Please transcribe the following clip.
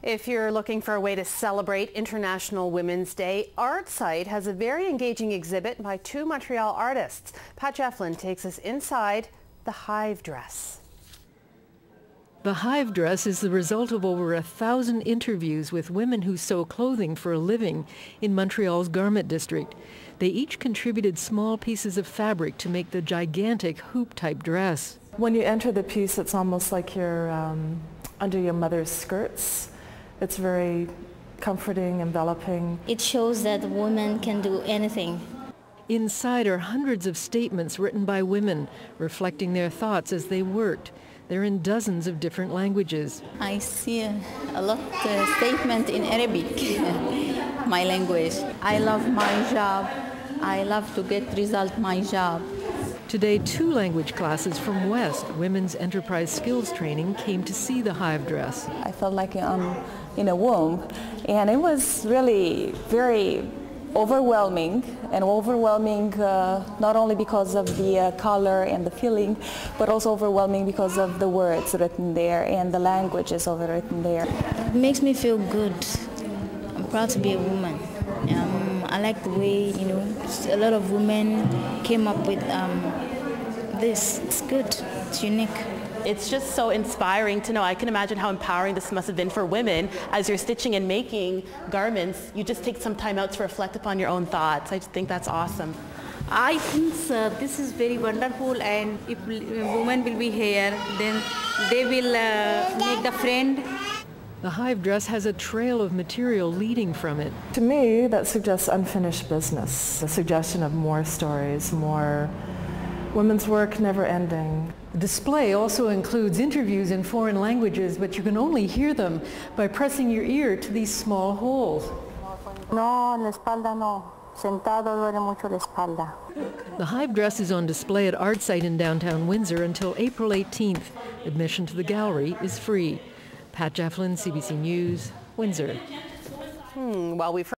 If you're looking for a way to celebrate International Women's Day, ArtSite has a very engaging exhibit by two Montreal artists. Pat Jefflin takes us inside the Hive Dress. The Hive Dress is the result of over 1,000 interviews with women who sew clothing for a living in Montreal's garment district. They each contributed small pieces of fabric to make the gigantic hoop-type dress. When you enter the piece, it's almost like you're under your mother's skirts. It's very comforting, enveloping. It shows that women can do anything. Inside are hundreds of statements written by women, reflecting their thoughts as they worked. They're in dozens of different languages. I see a lot of statements in Arabic, my language. I love my job. I love to get result my job. Today, 2 language classes from West Women's Enterprise Skills Training came to see the Hive Dress. I felt like I'm in a womb, and it was really very overwhelming, not only because of the color and the feeling, but also overwhelming because of the words written there and the languages written there. It makes me feel good. I'm proud to be a woman. I like the way, a lot of women came up with this. It's good. It's unique. It's just so inspiring to know. I can imagine how empowering this must have been for women. As you're stitching and making garments, you just take some time out to reflect upon your own thoughts. I just think that's awesome. I think this is very wonderful, and if women will be here, then they will make the friend. The Hive Dress has a trail of material leading from it. To me, that suggests unfinished business, a suggestion of more stories, more women's work never ending. The display also includes interviews in foreign languages, but you can only hear them by pressing your ear to these small holes. No, la espalda no. Sentado duele mucho la espalda. The Hive Dress is on display at ArtSite in downtown Windsor until April 18th. Admission to the gallery is free. Pat Jefflin, CBC News, Windsor. Well, we've